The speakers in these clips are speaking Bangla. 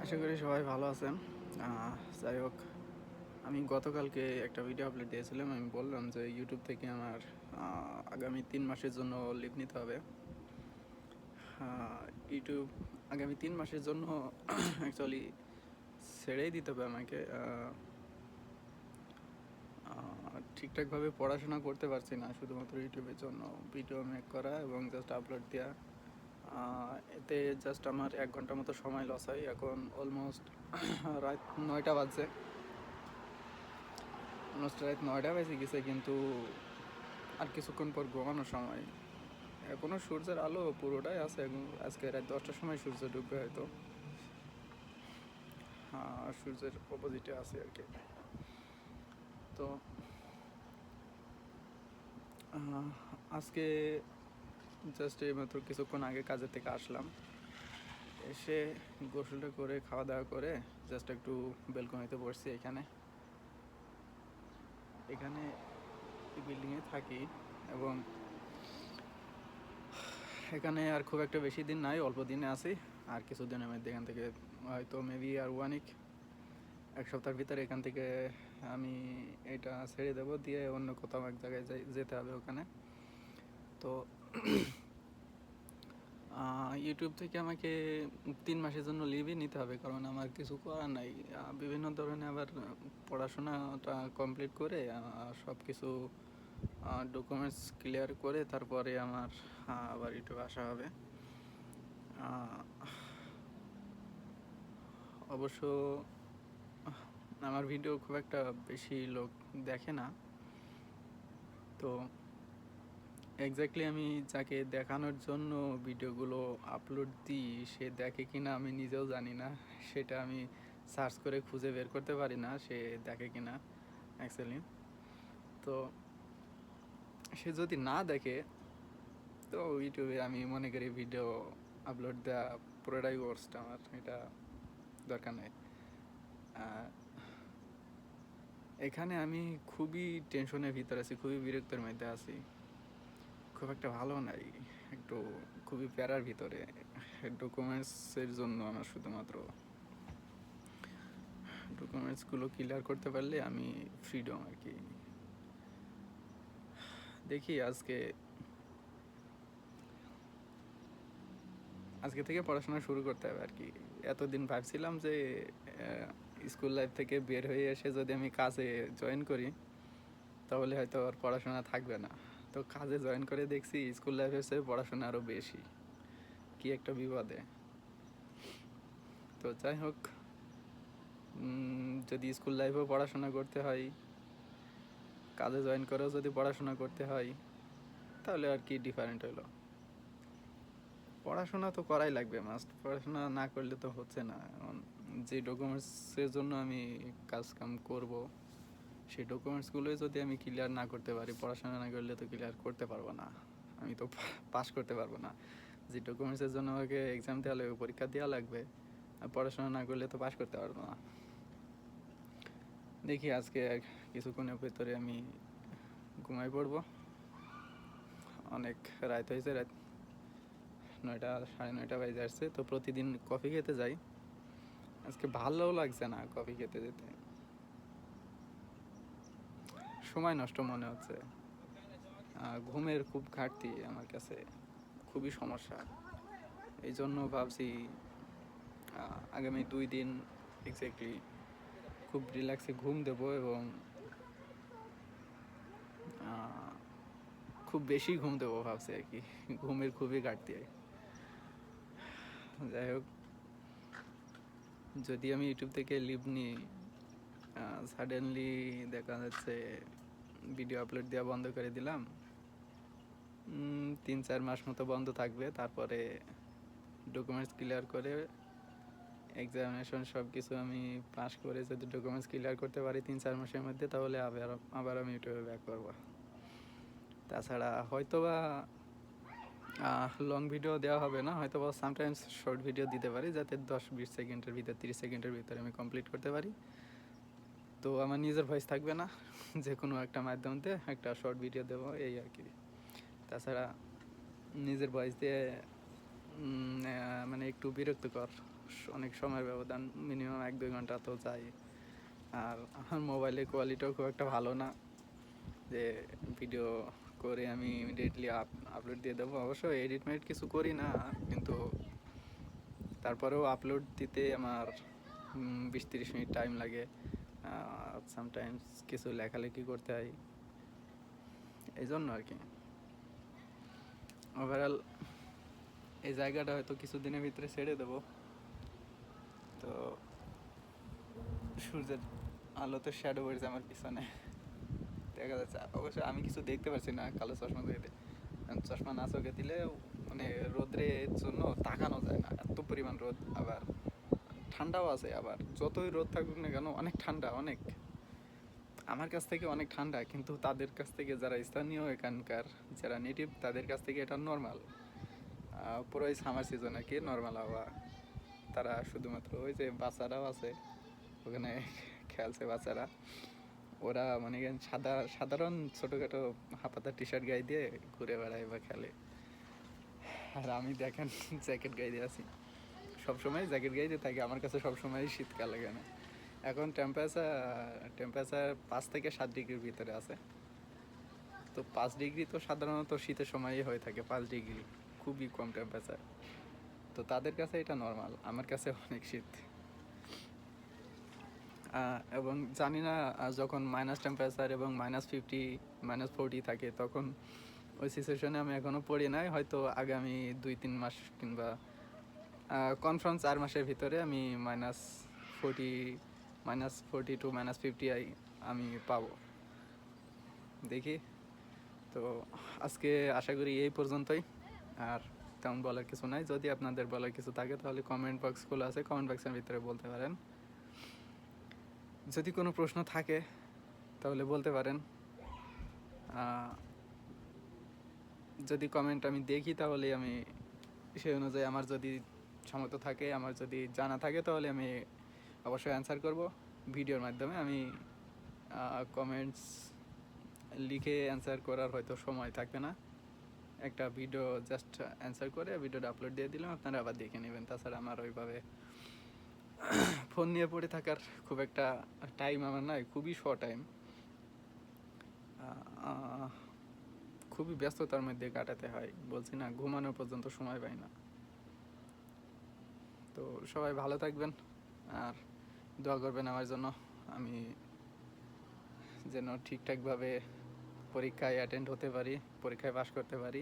আশা করি সবাই ভালো আছেন। যাই হোক, আমি গতকালকে একটা ভিডিও আপলোড দিয়েছিলাম। আমি বললাম যে ইউটিউব থেকে আমার আগামী 3 মাসের জন্য লিভ নিতে হবে। ইউটিউব আগামী 3 মাসের জন্য অ্যাকচুয়ালি ছেড়েই দিতে হবে আমাকে। ঠিকঠাকভাবে পড়াশোনা করতে পারছি না, শুধুমাত্র ইউটিউবের জন্য ভিডিও মেক করা এবং জাস্ট আপলোড দেওয়া। এতে জাস্ট আমার 1 ঘন্টা মতো সময় লস হয়। এখন অলমোস্ট রাত 9টা বাজছে, রাত 9টা বেজে গেছে, কিন্তু আর কিছুক্ষণ পর ঘুমানোর সময়। এখনও সূর্যের আলো পুরোটাই আছে। আজকে রাত 10টার সময় সূর্য ডুববে হয়তো। সূর্যের অপোজিটে আছে আর কি। তো আজকে জাস্ট এইমাত্র কিছুক্ষণ আগে কাজের থেকে আসলাম। এসে গোসলটা করে খাওয়া দাওয়া করে জাস্ট একটু বেলকনিতে বসছি। এখানে বিল্ডিংয়ে থাকি এবং এখানে আর খুব একটা বেশি দিন নাই, অল্প দিনে আছি। আর কিছুদিনের মধ্যে এখান থেকে হয়তো মেবি আর 1 সপ্তাহের ভিতরে এখান থেকে আমি এটা ছেড়ে দেবো, দিয়ে অন্য কোথাও এক জায়গায় যেতে হবে ওখানে। তো ইউটিউব থেকে আমাকে 3 মাসের জন্য লিভই নিতে হবে, কারণ আমার কিছু করার নাই। বিভিন্ন ধরনের আবার পড়াশোনাটা কমপ্লিট করে সব কিছু ডকুমেন্টস ক্লিয়ার করে তারপরে আমার আবার ইউটিউবে আসা হবে। অবশ্য আমার ভিডিও খুব একটা বেশি লোক দেখে না। তো এক্স্যাক্টলি আমি যাকে দেখানোর জন্য ভিডিওগুলো আপলোড দিই সে দেখে কি না আমি নিজেও জানি না। সেটা আমি সার্চ করে খুঁজে বের করতে পারি না সে দেখে কি না অ্যাকচুয়ালি। তো সে যদি না দেখে তো ইউটিউবে আমি মনে করি ভিডিও আপলোড দেওয়া পুরোটাই ওয়ার্স্ট। আমার এটা দরকার নেই। এখানে আমি খুবই টেনশনের ভিতরে আছি, খুবই বিরক্তের মধ্যে আছি, খুব একটা ভালো নাই, একটু খুবই প্যারার ভিতরে। ডকুমেন্টসের জন্য আমার শুধুমাত্র ডকুমেন্টসগুলো ক্লিয়ার করতে পারলে আমি ফ্রিডম আর কি। দেখি আজকে থেকে পড়াশোনা শুরু করতে হবে আর কি। এতদিন ভাবছিলাম যে স্কুল লাইফ থেকে বের হয়ে এসে যদি আমি কাজে জয়েন করি তাহলে হয়তো আর পড়াশোনা থাকবে না। তো কাজে জয়েন করে দেখছি স্কুল লাইফের চেয়ে পড়াশোনা আরও বেশি, কি একটা বিপদে। তো যাই হোক, যদি স্কুল লাইফেও পড়াশোনা করতে হয়, কাজে জয়েন করেও যদি পড়াশোনা করতে হয়, তাহলে আর কি ডিফারেন্ট হলো। পড়াশোনা তো করাই লাগবে, মাস্ট। পড়াশোনা না করলে তো হচ্ছে না। এখন যে ডকুমেন্টসের জন্য আমি কাজ কাম করবো সেই ডকুমেন্টসগুলোই যদি আমি ক্লিয়ার না করতে পারি, পড়াশোনা না করলে তো ক্লিয়ার করতে পারবো না। আমি তো পাস করতে পারবো না। যে ডকুমেন্টসের জন্য আমাকে এক্সাম দেওয়া লাগবে, পরীক্ষা দেওয়া লাগবে, আর পড়াশোনা না করলে তো পাস করতে পারবো না। দেখি আজকে কিছুক্ষণের ভেতরে আমি ঘুমাই পড়বো। অনেক রাত হয়েছে, রাত 9টা, সাড়ে 9টা বাজে আসছে। তো প্রতিদিন কফি খেতে যাই, আজকে ভালোও লাগছে না কফি খেতে যেতে, সময় নষ্ট মনে হচ্ছে। ঘুমের খুব ঘাটতি আমার কাছে, খুবই সমস্যা। এই জন্য ভাবছি আগামী 2 দিন এক্স্যাক্টলি খুব রিল্যাক্সে ঘুম দেবো এবং খুব বেশি ঘুম দেবো ভাবছি আর কি। ঘুমের খুবই ঘাটতি। যাই হোক, যদি আমি ইউটিউব থেকে লিভ নিই, সাডেনলি দেখা যাচ্ছে ভিডিও আপলোড দেওয়া বন্ধ করে দিলাম, 3-4 মাস মতো বন্ধ থাকবে। তারপরে ডকুমেন্টস ক্লিয়ার করে এক্সামিনেশন সব কিছু আমি পাস করে যদি ডকুমেন্টস ক্লিয়ার করতে পারি 3-4 মাসের মধ্যে, তাহলে আবার আমি ইউটিউবে ব্যাক করবো। তাছাড়া হয়তোবা লং ভিডিও দেওয়া হবে না, হয়তোবা সামটাইমস শর্ট ভিডিও দিতে পারি, যাতে 10-20 সেকেন্ডের ভিতরে, 30 সেকেন্ডের ভিতরে আমি কমপ্লিট করতে পারি। তো আমার নিজের ভয়েস থাকবে না, যে কোনো একটা মাধ্যম দিয়ে একটা শর্ট ভিডিও দেবো, এই আর কি। তাছাড়া নিজের ভয়েস দিয়ে মানে একটু বিরক্তিকর, অনেক সময়ের ব্যবধান, মিনিমাম 1-2 ঘন্টা তো যায়। আর আমার মোবাইলের কোয়ালিটিও খুব একটা ভালো না যে ভিডিও করে আমি ইমিডিয়েটলি আপলোড দিয়ে দেবো। অবশ্য এডিট মেডিট কিছু করি না, কিন্তু তারপরেও আপলোড দিতে আমার 20-30 মিনিট টাইম লাগে। সামটাইমস কিছু লেখালেখি করতে হয়, এই জন্য আর কি। ওভারঅল এই জায়গাটা হয়তো কিছুদিনের ভিতরে ছেড়ে দেবো। তো সূর্যের আলোতে শ্যাডো পড়েছে আমার পিছনে, দেখা যাচ্ছে। অবশ্য আমি কিছু দেখতে পারছি না কালো চশমা দিয়ে, চশমা না চোখে দিলে মানে রোদ্রের জন্য তাকানো যায় না, এত পরিমাণ রোদ। আবার ঠান্ডাও আছে, আবার যতই রোদ থাকুক না কেন অনেক ঠান্ডা, অনেক। আমার কাছ থেকে অনেক ঠান্ডা, কিন্তু তাদের কাছ থেকে যারা স্থানীয় এখানকার যারা নেটিভ, তাদের কাছ থেকে এটা নর্মাল। পুরোই সামার সিজন আর কি, নর্মাল আবহাওয়া। তারা শুধুমাত্র ওই যে বাচ্চারাও আছে ওখানে খেলছে বাচ্চারা, ওরা মানে সাধারণ ছোটোখাটো হাফাতা টি শার্ট গায়ে দিয়ে ঘুরে বেড়ায় বা খেলে। আর আমি দেখেন জ্যাকেট গায়ে দিয়ে আছি, সবসময় জ্যাকেট গায়ে দিয়ে থাকি। আমার কাছে সবসময় শীতকাল লাগে না। এখন টেম্পারেচার 5 থেকে 7 ডিগ্রির ভিতরে আছে। তো 5 ডিগ্রি তো সাধারণত শীতের সময়ই হয়ে থাকে, 5 ডিগ্রি খুবই কম টেম্পারেচার। তো তাদের কাছে এটা নর্মাল, আমার কাছে অনেক শীত। এবং জানি না, যখন মাইনাস টেম্পারেচার এবং -50 -40 থাকে, তখন ওই সিচুয়েশনে আমি এখনও পড়ি নাই। হয়তো আগামী 2-3 মাস কিংবা কনফার্ম 4 মাসের ভিতরে আমি -40 টু -50 আমি পাবো, দেখি। তো আজকে আশা করি এই পর্যন্তই, আর তেমন বলার কিছু নাই। যদি আপনাদের বলার কিছু থাকে তাহলে কমেন্ট বক্স খোলা আছে, কমেন্ট বক্সের ভিতরে বলতে পারেন। যদি কোনো প্রশ্ন থাকে তাহলে বলতে পারেন। যদি কমেন্ট আমি দেখি তাহলে আমি সেই অনুযায়ী, আমার যদি সামর্থ্য থাকে, আমার যদি জানা থাকে, তাহলে আমি অবশ্যই অ্যান্সার করব ভিডিওর মাধ্যমে। আমি কমেন্টস লিখে অ্যান্সার করার হয়তো সময় থাকবে না, একটা ভিডিও জাস্ট অ্যান্সার করে ভিডিওটা আপলোড দিয়ে দিলাম, আপনারা আবার দেখে নেবেন। তাছাড়া আমার ওইভাবে ফোন নিয়ে পড়ে থাকার খুব একটা টাইম আমার নাই, খুবই শর্ট টাইম, খুবই ব্যস্ততার মধ্যে কাটাতে হয়। বলছি না, ঘুমানোর পর্যন্ত সময় পাই না। তো সবাই ভালো থাকবেন, আর দোয়া করবেন আমার জন্য, আমি যেন ঠিকঠাকভাবে পরীক্ষায় অ্যাটেন্ড হতে পারি, পরীক্ষায় পাশ করতে পারি,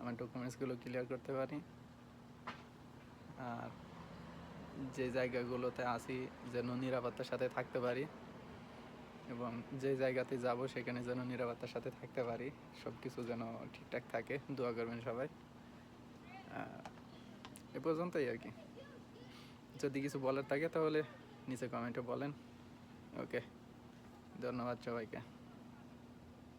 আমার ডকুমেন্টসগুলো ক্লিয়ার করতে পারি, আর যে জায়গাগুলোতে আসি যেন নিরাপত্তার সাথে থাকতে পারি, এবং যে জায়গাতে যাব সেখানে যেন নিরাপত্তার সাথে থাকতে পারি, সব কিছু যেন ঠিকঠাক থাকে। দোয়া করবেন সবাই। এ পর্যন্তই আর কি। যদি কিছু বলার থাকে তাহলে নিচে কমেন্টে বলেন। ওকে, ধন্যবাদ সবাইকে।